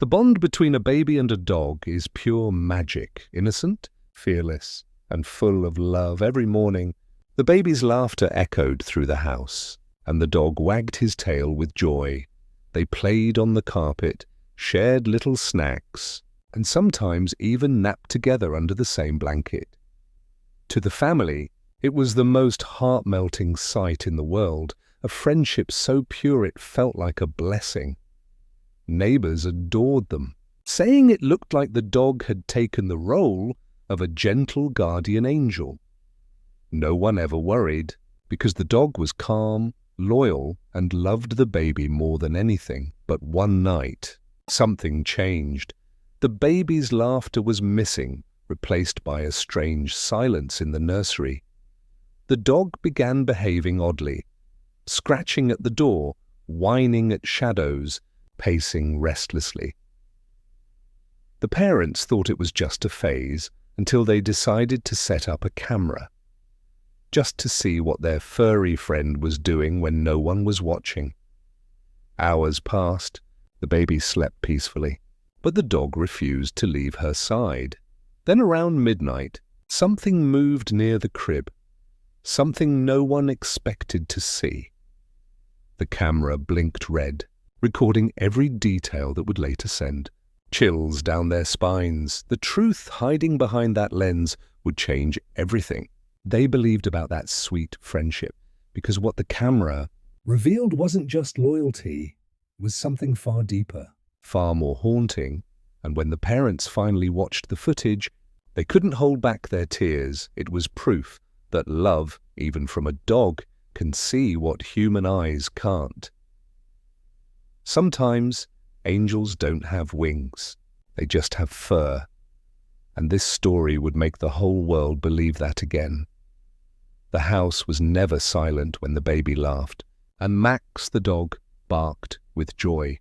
The bond between a baby and a dog is pure magic, innocent, fearless, and full of love. Every morning, the baby's laughter echoed through the house, and the dog wagged his tail with joy. They played on the carpet, shared little snacks, and sometimes even napped together under the same blanket. To the family, it was the most heart-melting sight in the world, a friendship so pure it felt like a blessing. Neighbors adored them, saying it looked like the dog had taken the role of a gentle guardian angel. No one ever worried, because the dog was calm, loyal, and loved the baby more than anything. But one night, something changed. The baby's laughter was missing, replaced by a strange silence in the nursery. The dog began behaving oddly, scratching at the door, whining at shadows, pacing restlessly. The parents thought it was just a phase until they decided to set up a camera, just to see what their furry friend was doing when no one was watching. Hours passed, the baby slept peacefully, but the dog refused to leave her side. Then around midnight, something moved near the crib, something no one expected to see. The camera blinked red, recording every detail that would later send chills down their spines. The truth hiding behind that lens would change everything they believed about that sweet friendship, because what the camera revealed wasn't just loyalty, it was something far deeper, far more haunting. And when the parents finally watched the footage, they couldn't hold back their tears. It was proof that love, even from a dog, can see what human eyes can't. Sometimes angels don't have wings, they just have fur. And this story would make the whole world believe that again. The house was never silent when the baby laughed, and Max the dog barked with joy.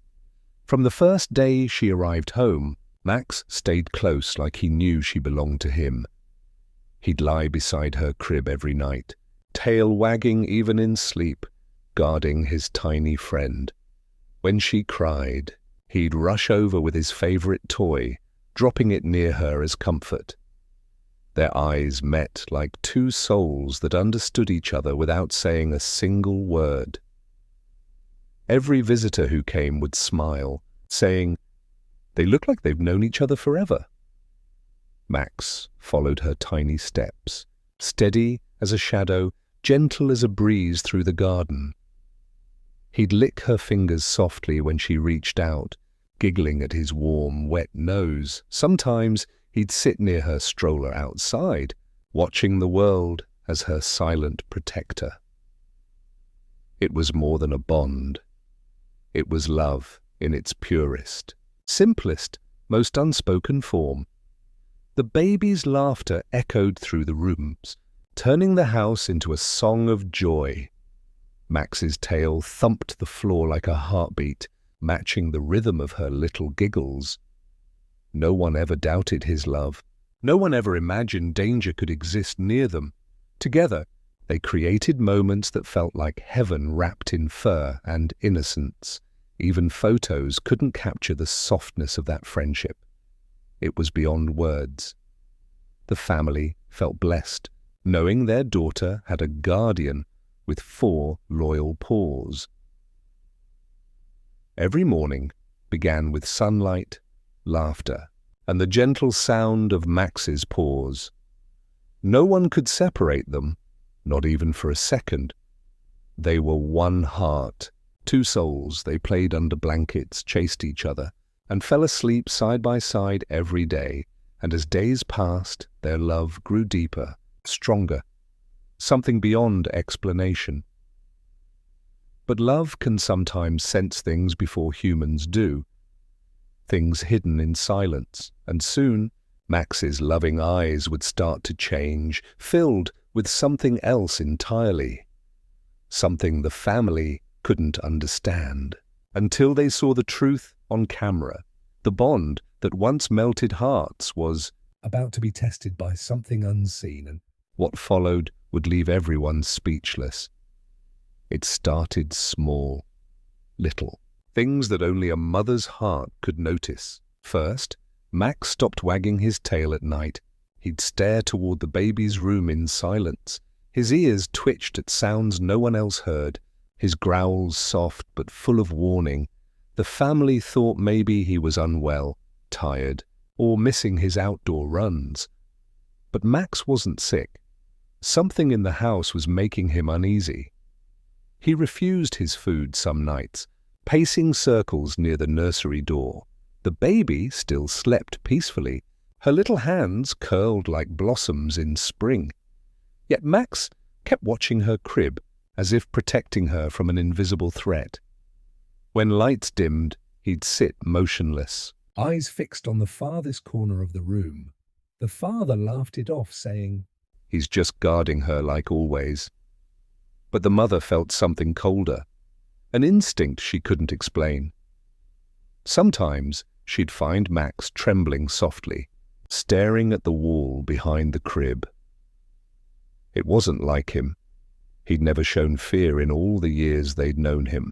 From the first day she arrived home, Max stayed close like he knew she belonged to him. He'd lie beside her crib every night, tail wagging even in sleep, guarding his tiny friend. When she cried, he'd rush over with his favorite toy, dropping it near her as comfort. Their eyes met like two souls that understood each other without saying a single word. Every visitor who came would smile, saying, "They look like they've known each other forever." Max followed her tiny steps, steady as a shadow, gentle as a breeze through the garden. He'd lick her fingers softly when she reached out, giggling at his warm, wet nose. Sometimes he'd sit near her stroller outside, watching the world as her silent protector. It was more than a bond. It was love in its purest, simplest, most unspoken form. The baby's laughter echoed through the rooms, turning the house into a song of joy. Max's tail thumped the floor like a heartbeat, matching the rhythm of her little giggles. No one ever doubted his love. No one ever imagined danger could exist near them. Together, they created moments that felt like heaven wrapped in fur and innocence. Even photos couldn't capture the softness of that friendship. It was beyond words. The family felt blessed, knowing their daughter had a guardian with 4 loyal paws. Every morning began with sunlight, laughter, and the gentle sound of Max's paws. No one could separate them, not even for a second. They were one heart, 2 souls. They played under blankets, chased each other, and fell asleep side by side every day. And as days passed, their love grew deeper, stronger, something beyond explanation. But love can sometimes sense things before humans do, things hidden in silence, and soon Max's loving eyes would start to change, filled with something else entirely, something the family couldn't understand, until they saw the truth on camera. The bond that once melted hearts was about to be tested by something unseen, and what followed would leave everyone speechless. It started small, little, things that only a mother's heart could notice. First, Max stopped wagging his tail at night. He'd stare toward the baby's room in silence. His ears twitched at sounds no one else heard, his growls soft but full of warning. The family thought maybe he was unwell, tired, or missing his outdoor runs. But Max wasn't sick. Something in the house was making him uneasy. He refused his food some nights, pacing circles near the nursery door. The baby still slept peacefully, her little hands curled like blossoms in spring. Yet Max kept watching her crib, as if protecting her from an invisible threat. When lights dimmed, he'd sit motionless, eyes fixed on the farthest corner of the room. The father laughed it off, saying, "He's just guarding her like always." But the mother felt something colder, an instinct she couldn't explain. Sometimes she'd find Max trembling softly, staring at the wall behind the crib. It wasn't like him. He'd never shown fear in all the years they'd known him.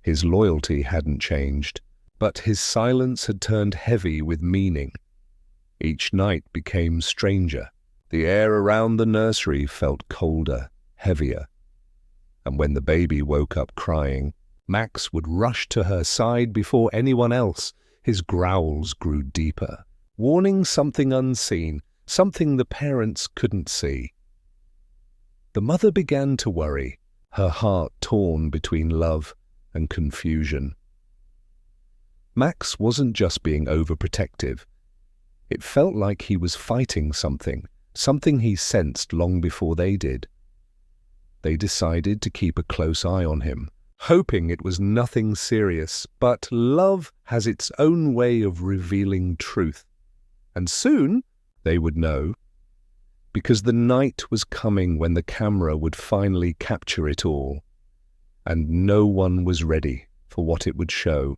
His loyalty hadn't changed, but his silence had turned heavy with meaning. Each night became stranger. The air around the nursery felt colder, heavier. And when the baby woke up crying, Max would rush to her side before anyone else. His growls grew deeper, warning something unseen, something the parents couldn't see. The mother began to worry, her heart torn between love and confusion. Max wasn't just being overprotective. It felt like he was fighting something he sensed long before they did. They decided to keep a close eye on him, hoping it was nothing serious, but love has its own way of revealing truth. And soon they would know, because the night was coming when the camera would finally capture it all, and no one was ready for what it would show.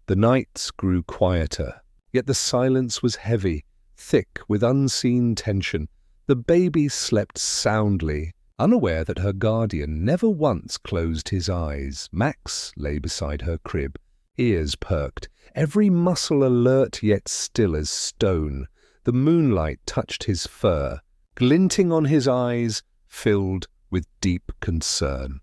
The nights grew quieter, yet the silence was heavy, thick with unseen tension. The baby slept soundly, unaware that her guardian never once closed his eyes. Max lay beside her crib, ears perked, every muscle alert yet still as stone. The moonlight touched his fur, glinting on his eyes, filled with deep concern.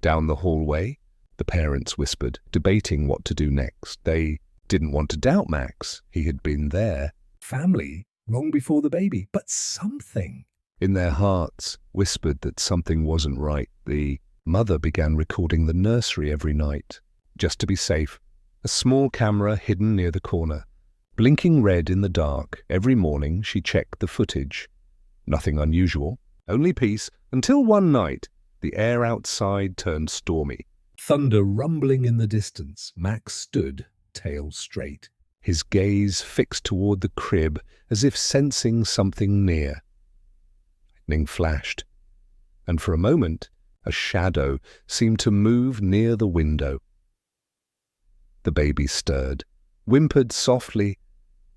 Down the hallway, the parents whispered, debating what to do next. They didn't want to doubt Max. He had been there. Family, long before the baby. But something in their hearts whispered that something wasn't right. The mother began recording the nursery every night, just to be safe. A small camera hidden near the corner, blinking red in the dark. Every morning she checked the footage. Nothing unusual, only peace, until one night the air outside turned stormy. Thunder rumbling in the distance. Max stood, tail straight, his gaze fixed toward the crib as if sensing something near. Lightning flashed, and for a moment a shadow seemed to move near the window. The baby stirred, whimpered softly,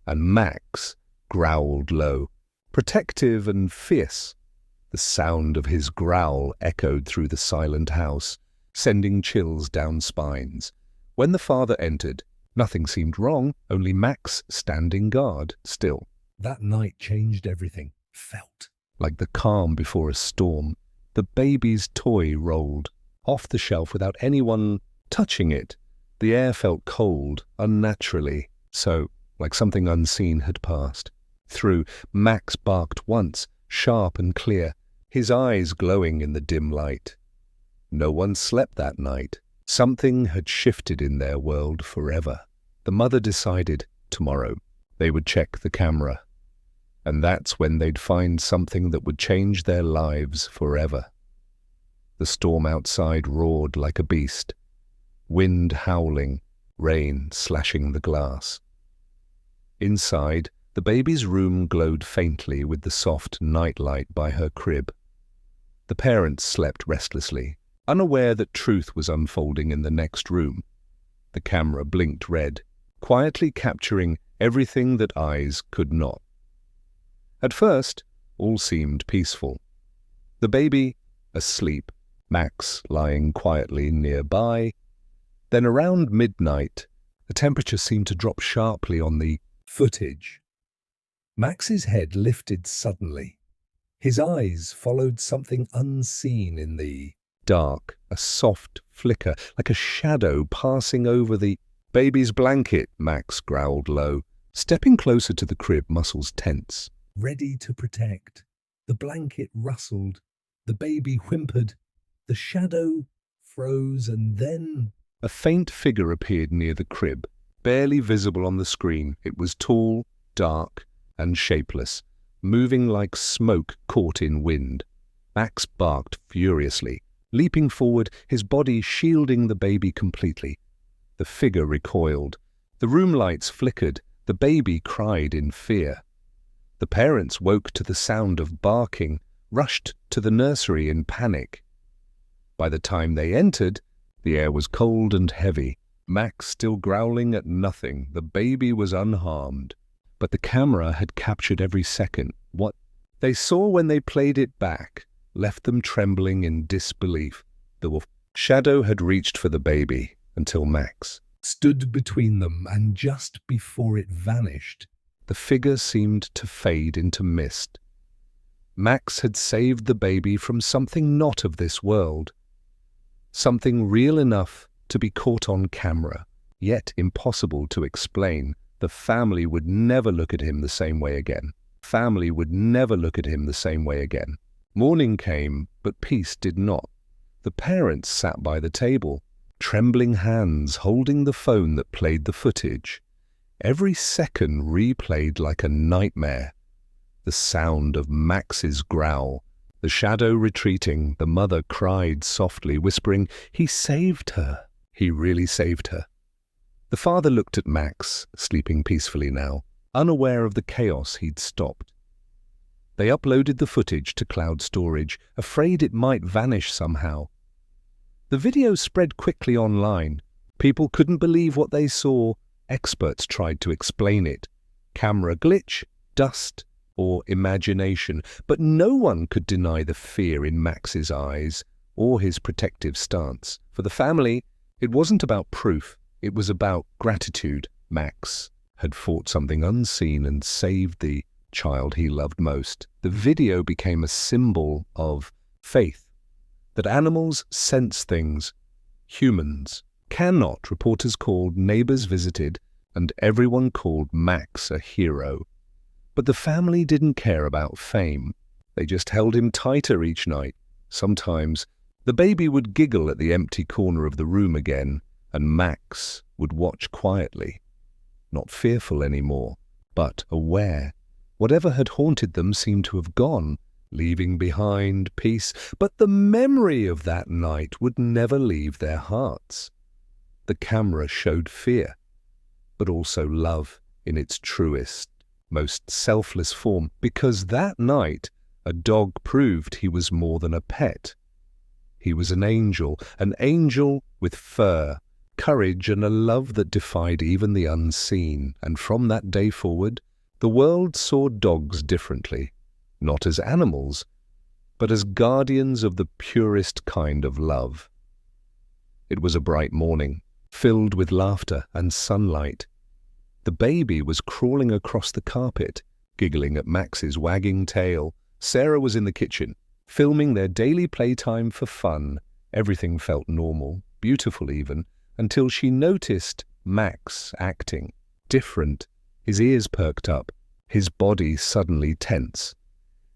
and Max growled low, protective and fierce. The sound of his growl echoed through the silent house, sending chills down spines. When the father entered, nothing seemed wrong, only Max standing guard still. That night changed everything. Felt like the calm before a storm. The baby's toy rolled off the shelf without anyone touching it. The air felt cold, unnaturally, so like something unseen had passed through. Max barked once, sharp and clear, his eyes glowing in the dim light. No one slept that night. Something had shifted in their world forever. The mother decided tomorrow they would check the camera, and that's when they'd find something that would change their lives forever. The storm outside roared like a beast, wind howling, rain slashing the glass. Inside, the baby's room glowed faintly with the soft nightlight by her crib. The parents slept restlessly, unaware that truth was unfolding in the next room. The camera blinked red, quietly capturing everything that eyes could not. At first, all seemed peaceful. The baby, asleep, Max lying quietly nearby. Then around midnight, the temperature seemed to drop sharply on the footage. Max's head lifted suddenly. His eyes followed something unseen in the dark, a soft flicker, like a shadow passing over the baby's blanket, Max growled low, stepping closer to the crib, muscles tense, ready to protect. The blanket rustled, the baby whimpered, the shadow froze, and then a faint figure appeared near the crib, barely visible on the screen. It was tall, dark, and shapeless, moving like smoke caught in wind. Max barked furiously, leaping forward, his body shielding the baby completely. The figure recoiled. The room lights flickered. The baby cried in fear. The parents woke to the sound of barking, rushed to the nursery in panic. By the time they entered, the air was cold and heavy. Max still growling at nothing. The baby was unharmed. But the camera had captured every second. What they saw when they played it back left them trembling in disbelief. The shadow had reached for the baby until Max stood between them, and just before it vanished, the figure seemed to fade into mist. Max had saved the baby from something not of this world, something real enough to be caught on camera, yet impossible to explain. The family would never look at him the same way again. Family would never look at him the same way again. Morning came, but peace did not. The parents sat by the table, trembling hands holding the phone that played the footage. Every second replayed like a nightmare. The sound of Max's growl, the shadow retreating, the mother cried softly, whispering, "He saved her. He really saved her." The father looked at Max, sleeping peacefully now, unaware of the chaos he'd stopped. They uploaded the footage to cloud storage, afraid it might vanish somehow. The video spread quickly online. People couldn't believe what they saw. Experts tried to explain it. Camera glitch, dust, or imagination. But no one could deny the fear in Max's eyes or his protective stance. For the family, it wasn't about proof. It was about gratitude. Max had fought something unseen and saved the child he loved most. The video became a symbol of faith, that animals sense things humans cannot. Reporters called, neighbors visited, and everyone called Max a hero. But the family didn't care about fame. They just held him tighter each night. Sometimes the baby would giggle at the empty corner of the room again, and Max would watch quietly, not fearful anymore, but aware. Whatever had haunted them seemed to have gone, leaving behind peace. But the memory of that night would never leave their hearts. The camera showed fear, but also love in its truest, most selfless form, because that night a dog proved he was more than a pet. He was an angel with fur, courage, and a love that defied even the unseen. And from that day forward, the world saw dogs differently, not as animals, but as guardians of the purest kind of love. It was a bright morning, filled with laughter and sunlight. The baby was crawling across the carpet, giggling at Max's wagging tail. Sarah was in the kitchen, filming their daily playtime for fun. Everything felt normal, beautiful even, until she noticed Max acting different. His ears perked up, his body suddenly tense.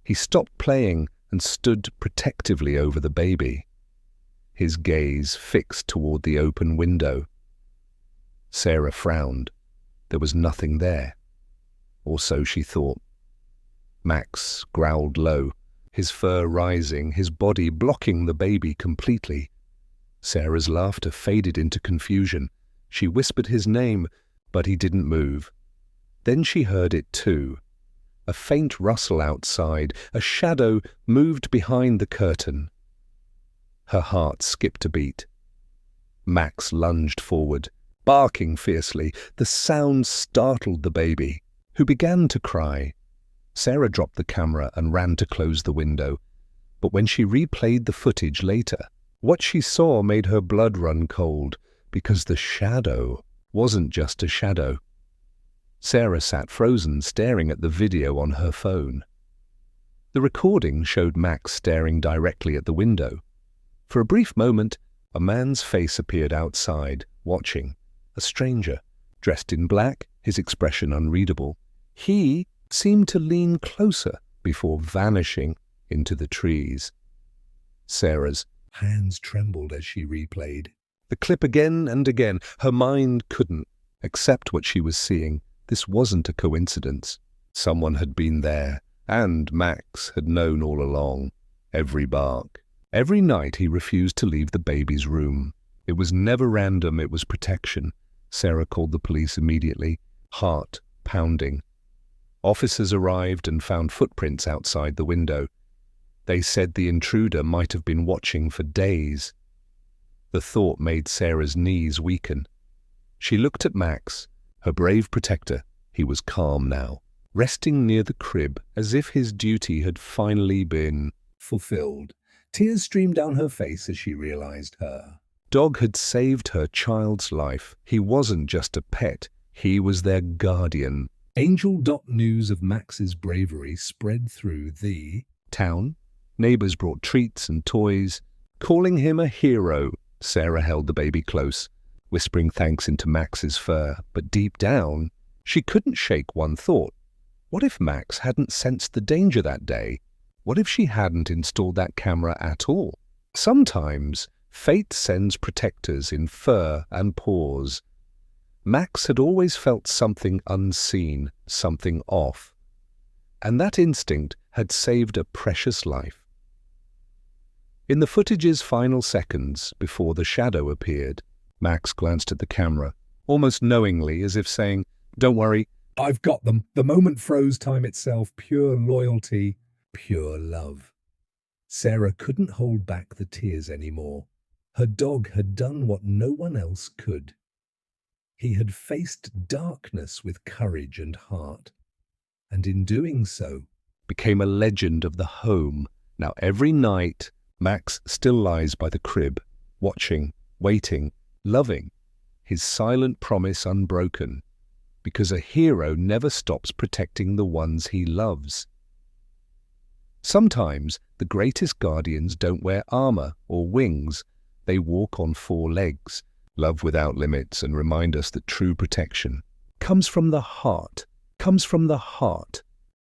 He stopped playing and stood protectively over the baby, his gaze fixed toward the open window. Sarah frowned. There was nothing there, or so she thought. Max growled low, his fur rising, his body blocking the baby completely. Sarah's laughter faded into confusion. She whispered his name, but he didn't move. Then she heard it too. A faint rustle outside, a shadow moved behind the curtain. Her heart skipped a beat. Max lunged forward, barking fiercely. The sound startled the baby, who began to cry. Sarah dropped the camera and ran to close the window. But when she replayed the footage later, What she saw made her blood run cold, because the shadow wasn't just a shadow. Sarah sat frozen, staring at the video on her phone. The recording showed Max staring directly at the window. For a brief moment, a man's face appeared outside, watching. A stranger, dressed in black, his expression unreadable. He seemed to lean closer before vanishing into the trees. Sarah's hands trembled as she replayed the clip again and again. Her mind couldn't accept what she was seeing. This wasn't a coincidence. Someone had been there, and Max had known all along. Every bark. Every night he refused to leave the baby's room. It was never random, it was protection. Sarah called the police immediately, heart pounding. Officers arrived and found footprints outside the window. They said the intruder might have been watching for days. The thought made Sarah's knees weaken. She looked at Max, her brave protector. He was calm now, resting near the crib as if his duty had finally been fulfilled. Tears streamed down her face as she realized her dog had saved her child's life. He wasn't just a pet, he was their guardian. News of Max's bravery spread through the town. Neighbors brought treats and toys, calling him a hero. Sarah held the baby close, whispering thanks into Max's fur, but deep down, she couldn't shake one thought. What if Max hadn't sensed the danger that day? What if she hadn't installed that camera at all? Sometimes, fate sends protectors in fur and paws. Max had always felt something unseen, something off, and that instinct had saved a precious life. In the footage's final seconds, before the shadow appeared, Max glanced at the camera, almost knowingly, as if saying, "Don't worry, I've got them." The moment froze time itself, pure loyalty, pure love. Sarah couldn't hold back the tears anymore. Her dog had done what no one else could. He had faced darkness with courage and heart, and in doing so, became a legend of the home. Now every night, Max still lies by the crib, watching, waiting, loving, his silent promise unbroken, because a hero never stops protecting the ones he loves. Sometimes the greatest guardians don't wear armor or wings. They walk on four legs, love without limits, and remind us that true protection comes from the heart,